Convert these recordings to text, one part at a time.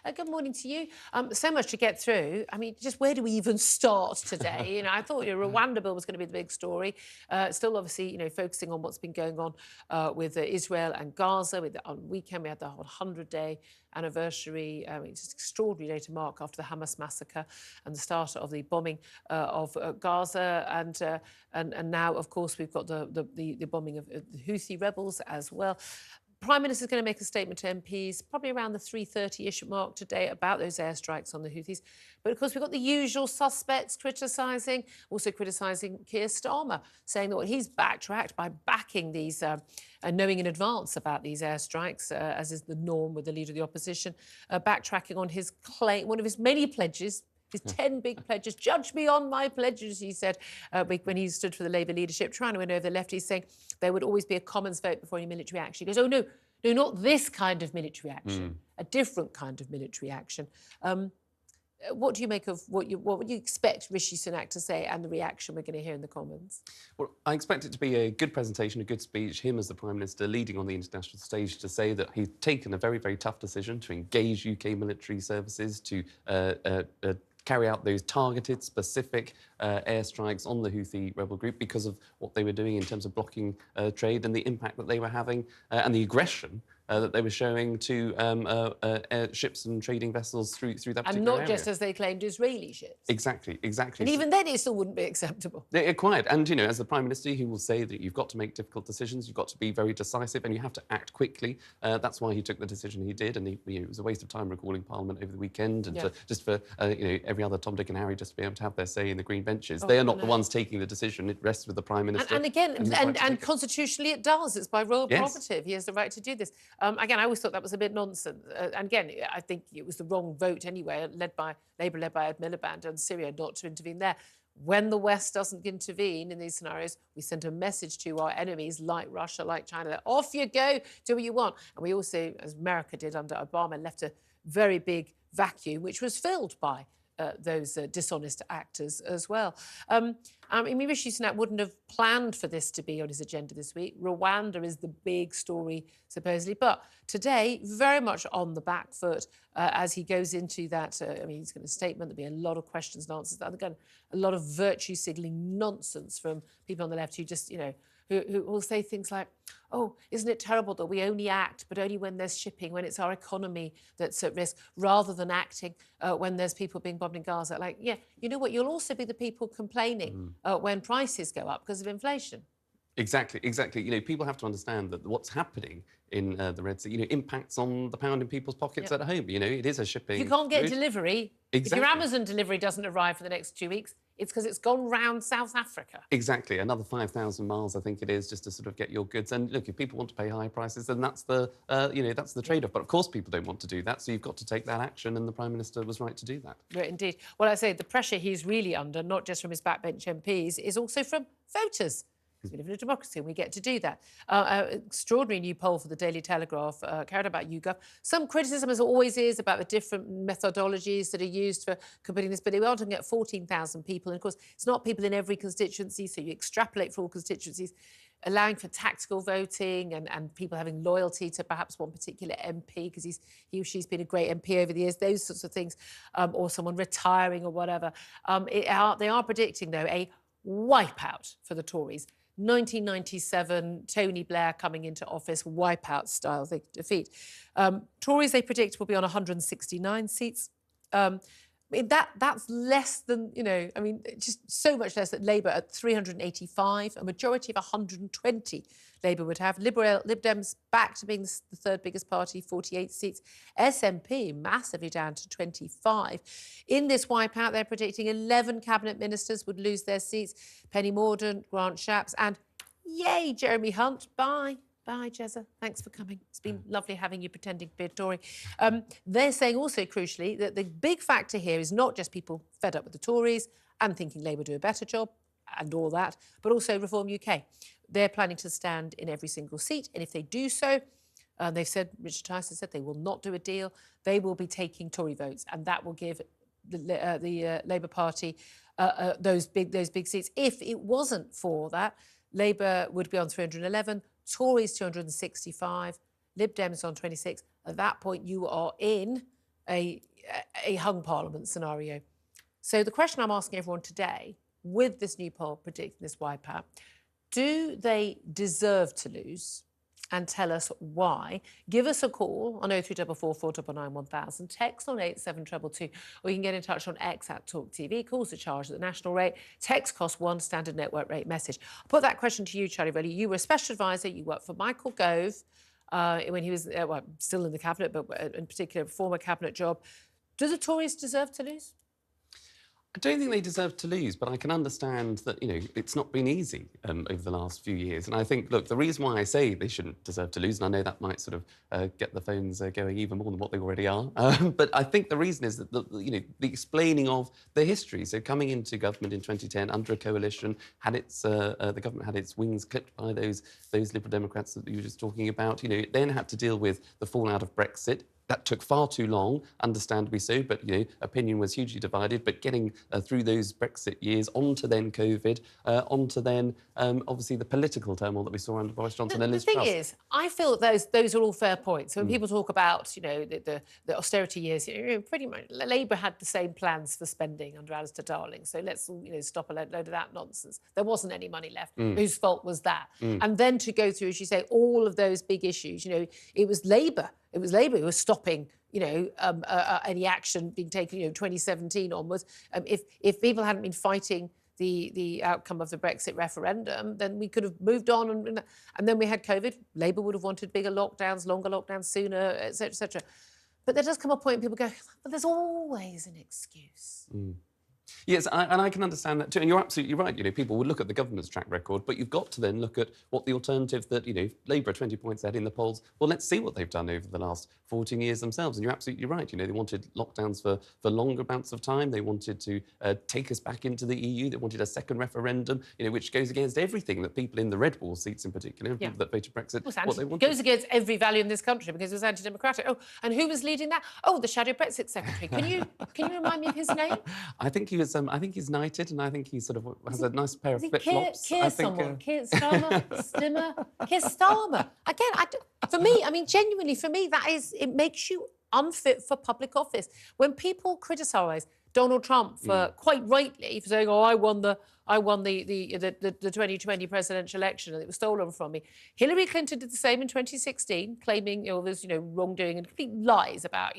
Good morning to you. So much to get through. I mean, just where do we even start today? I thought your Rwanda bill was going to be the big story. Still, obviously, focusing on what's been going on with Israel and Gaza. On the weekend, we had the whole 100-day anniversary. It's an extraordinary day to mark after the Hamas massacre and the start of the bombing of Gaza. And now, of course, we've got the bombing of the Houthi rebels as well. Prime Minister's going to make a statement to MPs probably around the 3:30-ish mark today about those airstrikes on the Houthis. But, of course, we've got the usual suspects criticising Keir Starmer, saying that he's backtracked by backing these, knowing in advance about these airstrikes, as is the norm with the leader of the opposition, backtracking on his claim, one of his many pledges, his 10 big pledges. Judge me on my pledges, he said, when he stood for the Labour leadership, trying to win over the left. He's saying there would always be a Commons vote before any military action. He goes, oh, no, not this kind of military action, a different kind of military action. What do you make of what would you expect Rishi Sunak to say and the reaction we're going to hear in the Commons? Well, I expect it to be a good presentation, a good speech, him as the Prime Minister leading on the international stage to say that he's taken a very, very tough decision to engage UK military services to carry out those targeted, specific airstrikes on the Houthi rebel group because of what they were doing in terms of blocking trade and the impact that they were having and the aggression that they were showing to ships and trading vessels through that particular area. And not just, as they claimed, Israeli ships. Exactly. And even then it still wouldn't be acceptable. Quite. And, as the Prime Minister, he will say that you've got to make difficult decisions, you've got to be very decisive, and you have to act quickly. That's why he took the decision he did, and it was a waste of time recalling Parliament over the weekend and for every other Tom, Dick and Harry just to be able to have their say in the green benches. They are not the ones taking the decision. It rests with the Prime Minister. And again, and constitutionally it does. It's by royal prerogative. He has the right to do this. Again, I always thought that was a bit nonsense. And again, I think it was the wrong vote anyway, Labour led by Ed Miliband on Syria, not to intervene there. When the West doesn't intervene in these scenarios, we send a message to our enemies like Russia, like China, that off you go, do what you want. And we also, as America did under Obama, left a very big vacuum, which was filled by those dishonest actors as well. Rishi Sunak wouldn't have planned for this to be on his agenda this week. Rwanda is the big story, supposedly. But today, very much on the back foot as he goes into that. He's got a statement. There'll be a lot of questions and answers. Again, a lot of virtue signalling nonsense from people on the left who just, who will say things like, oh, isn't it terrible that we only act, but only when there's shipping, when it's our economy that's at risk, rather than acting when there's people being bombed in Gaza. Like, yeah, you know what? You'll also be the people complaining when prices go up because of inflation. Exactly. People have to understand that what's happening in the Red Sea, impacts on the pound in people's pockets at home. It is a shipping. If you can't get delivery, exactly. If your Amazon delivery doesn't arrive for the next 2 weeks, it's because it's gone round South Africa. Exactly. Another 5,000 miles, I think it is, just to sort of get your goods. And look, if people want to pay high prices, then that's the, that's the trade-off. But of course, people don't want to do that. So you've got to take that action. And the Prime Minister was right to do that. Right, indeed. Well, I say the pressure he's really under, not just from his backbench MPs, is also from voters. We live in a democracy and we get to do that. Extraordinary new poll for the Daily Telegraph carried out by YouGov. Some criticism, as always is, about the different methodologies that are used for computing this, but we are looking at 14,000 people. And, of course, it's not people in every constituency, so you extrapolate for all constituencies, allowing for tactical voting and people having loyalty to perhaps one particular MP because he or she's been a great MP over the years, those sorts of things, or someone retiring or whatever. They are predicting, though, a wipeout for the Tories. 1997, Tony Blair coming into office, wipeout-style defeat. Tories, they predict, will be on 169 seats. That's less than, just so much less than Labour at 385, a majority of 120 Labour would have. Lib Dems back to being the third biggest party, 48 seats. SNP massively down to 25. In this wipeout, they're predicting 11 cabinet ministers would lose their seats. Penny Mordaunt, Grant Shapps, and yay, Jeremy Hunt. Bye, Jezza. Thanks for coming. It's been lovely having you pretending to be a Tory. They're saying also, crucially, that the big factor here is not just people fed up with the Tories and thinking Labour do a better job and all that, but also Reform UK. They're planning to stand in every single seat, and if they do so, they've said, Richard Tyson said, they will not do a deal. They will be taking Tory votes, and that will give the Labour Party those big seats. If it wasn't for that, Labour would be on 311, Tories 265, Lib Dems on 26. At that point, you are in a hung parliament scenario. So the question I'm asking everyone today, with this new poll predicting this wipeout, do they deserve to lose? And tell us why. Give us a call on 0344 499 1000, text on 87222, or you can get in touch on X at Talk TV. Calls are charged at the national rate. Text costs one standard network rate message. I'll put that question to you, Charlie Rowley. You were a special advisor. You worked for Michael Gove when he was still in the cabinet, but in particular, a former cabinet job. Do the Tories deserve to lose? I don't think they deserve to lose, but I can understand that, it's not been easy over the last few years. And I think, look, the reason why I say they shouldn't deserve to lose, and I know that might sort of get the phones going even more than what they already are, but I think the reason is that, the explaining of the history. So coming into government in 2010 under a coalition, the government had its wings clipped by those Liberal Democrats that you were just talking about. It then had to deal with the fallout of Brexit. That took far too long, understandably so, but, opinion was hugely divided. But getting through those Brexit years, onto then COVID, onto then, obviously, the political turmoil that we saw under Boris Johnson and Liz Truss. The thing is, I feel that those are all fair points. When people talk about, the austerity years, pretty much Labour had the same plans for spending under Alistair Darling. So let's, stop a load of that nonsense. There wasn't any money left. Whose fault was that? And then to go through, as you say, all of those big issues, it was Labour. It was Labour who was stopping, any action being taken, 2017 onwards. If people hadn't been fighting the outcome of the Brexit referendum, then we could have moved on. And then we had COVID. Labour would have wanted bigger lockdowns, longer lockdowns sooner, et cetera, et cetera. But there does come a point when people go, but there's always an excuse. Yes, and I can understand that too. And you're absolutely right. People would look at the government's track record, but you've got to then look at what the alternative that, Labour are 20 points ahead in the polls. Well, let's see what they've done over the last 14 years themselves. And you're absolutely right. They wanted lockdowns for longer amounts of time. They wanted to take us back into the EU. They wanted a second referendum, which goes against everything that people in the red wall seats in particular, people that voted Brexit, what they wanted. Goes against every value in this country because it was anti-democratic. Oh, and who was leading that? Oh, the shadow Brexit secretary. Can you remind me of his name? I think he's knighted, and I think he sort of has a nice pair of flip-flops. Keir Starmer. Keir Starmer. Again, for me, genuinely, for me, it makes you unfit for public office. When people criticise Donald Trump for, quite rightly, for saying, I won the 2020 presidential election and it was stolen from me. Hillary Clinton did the same in 2016, claiming there's wrongdoing and complete lies about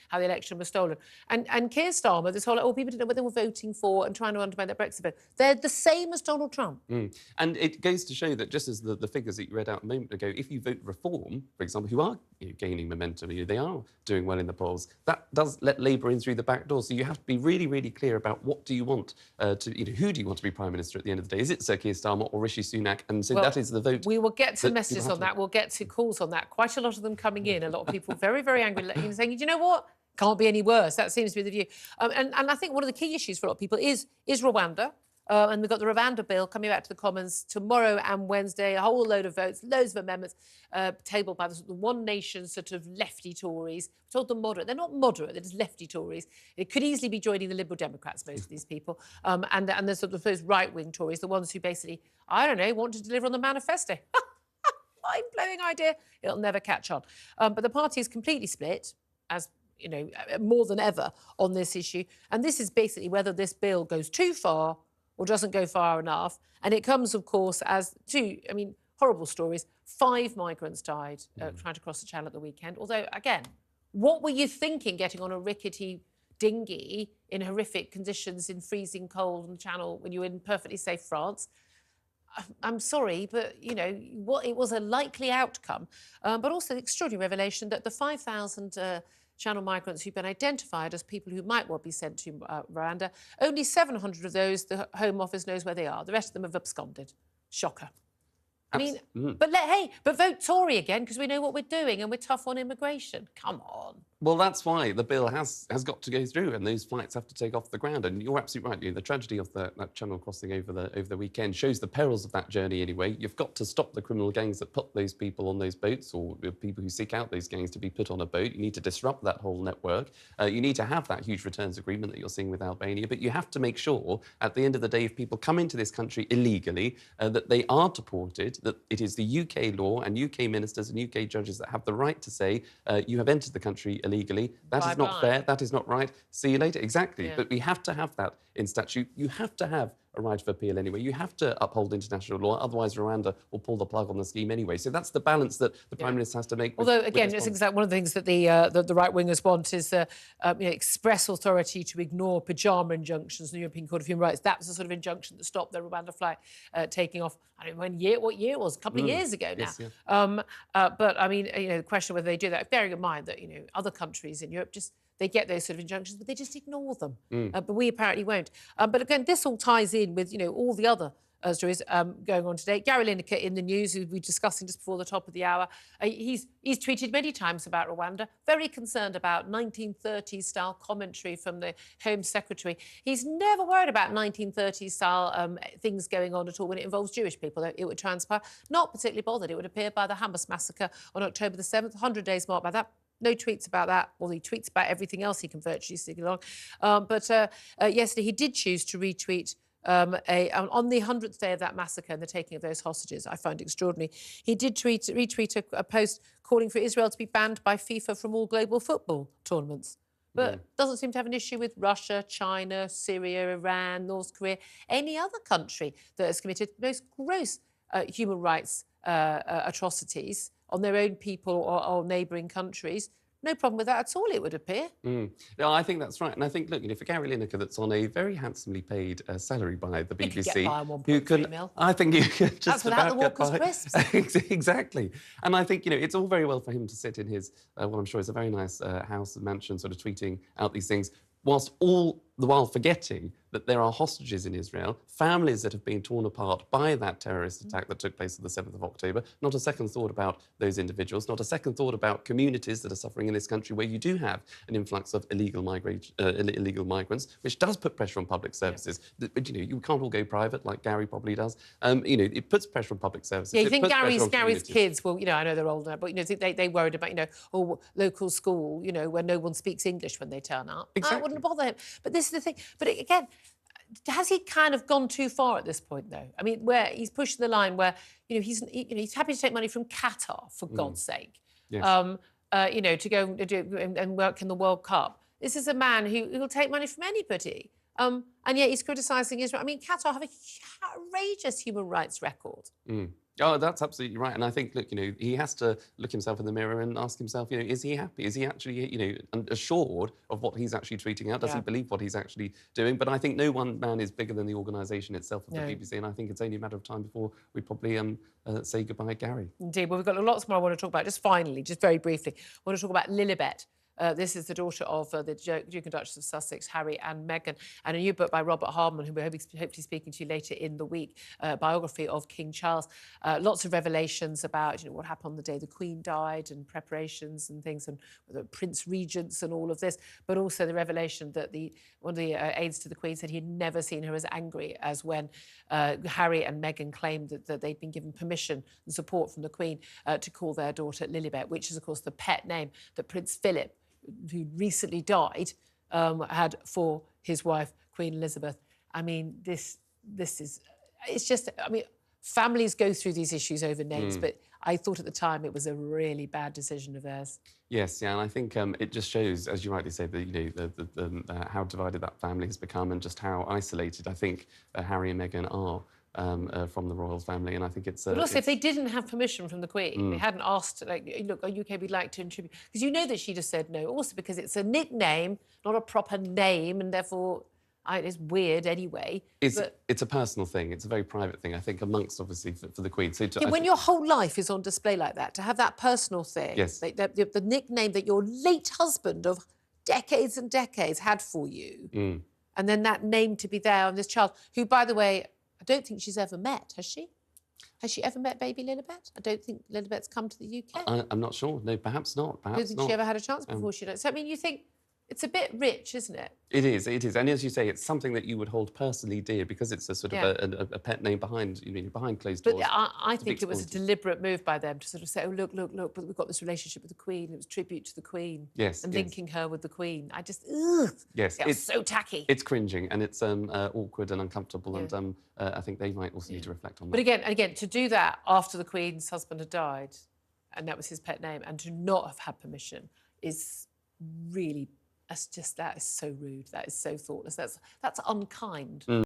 how the election was stolen. And Keir Starmer, this whole people didn't know what they were voting for and trying to undermine that Brexit vote. They're the same as Donald Trump. And it goes to show that just as the figures that you read out a moment ago, if you vote Reform, for example, who are gaining momentum, they are doing well in the polls, that does let Labour in through the back door. So you have to be really, really clear about what do you want who do you want to be Prime Minister at the end of the day? Is it Sir Keir Starmer or Rishi Sunak? And so that is the vote. We will get to messages on that. We'll get to calls on that. Quite a lot of them coming in. A lot of people very, very angry, saying, you know what? Can't be any worse. That seems to be the view. And I think one of the key issues for a lot of people is Rwanda. And we've got the Rwanda bill coming back to the Commons tomorrow and Wednesday, a whole load of votes, loads of amendments tabled by the One Nation sort of lefty Tories. We're told they're moderate. They're not moderate, they're just lefty Tories. It could easily be joining the Liberal Democrats, most of these people. And the sort of those right-wing Tories, the ones who basically, want to deliver on the manifesto. Mind-blowing idea. It'll never catch on. But the party is completely split, as more than ever on this issue. And this is basically whether this bill goes too far or doesn't go far enough. And it comes, of course, as horrible stories. 5 migrants died trying to cross the channel at the weekend. Although, again, what were you thinking getting on a rickety dinghy in horrific conditions in freezing cold on the channel when you were in perfectly safe France? I'm sorry, but, it was a likely outcome. But also the extraordinary revelation that the 5,000 Channel migrants who've been identified as people who might well be sent to Rwanda, only 700 of those, the Home Office knows where they are. The rest of them have absconded. Shocker. But vote Tory again, because we know what we're doing and we're tough on immigration. Come on. Well, that's why the bill has got to go through and those flights have to take off the ground. And you're absolutely right. The tragedy of that channel crossing over the weekend shows the perils of that journey anyway. You've got to stop the criminal gangs that put those people on those boats, or people who seek out those gangs to be put on a boat. You need to disrupt that whole network. You need to have that huge returns agreement that you're seeing with Albania. But you have to make sure, at the end of the day, if people come into this country illegally, that they are deported, that it is the UK law and UK ministers and UK judges that have the right to say, you have entered the country illegally. That is not fair. That is not right. See you later. Exactly. But we have to have that in statute. You have to have a right of appeal anyway. You have to uphold international law. Otherwise, Rwanda will pull the plug on the scheme anyway. So that's the balance that the Prime Minister has to make. Although, again, it's exactly one of the things that the right-wingers want is express authority to ignore pyjama injunctions in the European Court of Human Rights. That was the sort of injunction that stopped the Rwanda flight taking off. I don't know what year it was, a couple of years ago now. Yes, yeah. But, I mean, the question of whether they do that, bearing in mind that, other countries in Europe they get those sort of injunctions, but they just ignore them. But we apparently won't. But again, this all ties in with, all the other stories going on today. Gary Lineker in the news, who we were discussing just before the top of the hour, he's tweeted many times about Rwanda, very concerned about 1930s-style commentary from the Home Secretary. He's never worried about 1930s-style things going on at all when it involves Jewish people, it would transpire. Not particularly bothered, it would appear, by the Hamas massacre on October the 7th, 100 days marked by that. No tweets about that. Well, he tweets about everything else he can virtually sing along. But yesterday he did choose to retweet on the 100th day of that massacre and the taking of those hostages. I found extraordinary. He did retweet a post calling for Israel to be banned by FIFA from all global football tournaments. But doesn't seem to have an issue with Russia, China, Syria, Iran, North Korea, any other country that has committed the most gross human rights atrocities on their own people or neighbouring countries. No problem with that at all, it would appear. No, I think that's right. And I think, look, for Gary Lineker, that's on a very handsomely paid salary by the BBC. He could get by on 1.3 mil. I think you could just That's without the Walker's crisps. Exactly. And I think, it's all very well for him to sit in his, what I'm sure is a very nice house and mansion, sort of tweeting out these things, whilst all the while forgetting that there are hostages in Israel, families that have been torn apart by that terrorist attack that took place on the 7th of October. Not a second thought about those individuals, not a second thought about communities that are suffering in this country where you do have an influx of illegal migrants, which does put pressure on public services. But, you can't all go private like Gary probably does. It puts pressure on public services. Yeah, you think Gary's kids will, I know they're older, but, they worried about, local school, where no one speaks English when they turn up. Exactly. That wouldn't bother him. But this is the thing. But again, has he kind of gone too far at this point, though? I mean, where he's pushing the line where, he's happy to take money from Qatar, for God's sake, yes. To go and work in the World Cup. This is a man who will take money from anybody. And yet he's criticising Israel. I mean, Qatar have a outrageous human rights record. Oh, that's absolutely right. And I think, look, he has to look himself in the mirror and ask himself, is he happy? Is he actually, assured of what he's actually tweeting out? Does he believe what he's actually doing? But I think no one man is bigger than the organisation itself of the BBC, and I think it's only a matter of time before we probably say goodbye, Gary. Indeed. Well, we've got lots more I want to talk about. Just finally, just very briefly, I want to talk about Lilibet. This is the daughter of the Duke and Duchess of Sussex, Harry and Meghan, and a new book by Robert Hardman, who we're hopefully speaking to later in the week, biography of King Charles. Lots of revelations about what happened on the day the Queen died and preparations and things, and the Prince Regents and all of this, but also the revelation that one of the aides to the Queen said he'd never seen her as angry as when Harry and Meghan claimed that they'd been given permission and support from the Queen to call their daughter Lilibet, which is, of course, the pet name that Prince Philip, who recently died, had for his wife, Queen Elizabeth. I mean, it's just, families go through these issues over names, but I thought at the time it was a really bad decision of theirs. Yes, yeah, and I think it just shows, as you rightly say, that how divided that family has become and just how isolated I think Harry and Meghan are. From the royal family, and I think it's... But also, if they didn't have permission from the Queen, they hadn't asked, look, UK, we'd like to contribute... Because that she just said no, also because it's a nickname, not a proper name, and therefore it's weird anyway. It's a personal thing. It's a very private thing, I think, amongst, obviously, for the Queen. So when your whole life is on display like that, to have that personal thing, yes. The nickname that your late husband of decades and decades had for you, and then that name to be there on this child, who, by the way... I don't think she's ever met, has she? Has she ever met baby Lilibet? I don't think Lilibet's come to the UK. I'm not sure. No, perhaps not. I don't think she ever had a chance before she died. So, you think it's a bit rich, isn't it? It is. And as you say, it's something that you would hold personally dear because it's a sort of a pet name behind closed doors. But I think it was a deliberate move by them to sort of say, oh, look, but we've got this relationship with the Queen. It was tribute to the Queen. Yes. And linking her with the Queen. I just, ugh. Yes. It's so tacky. It's cringing and it's awkward and uncomfortable and I think they might also need to reflect on that. But again, to do that after the Queen's husband had died, and that was his pet name, and to not have had permission is really, that is so rude. That is so thoughtless. That's unkind.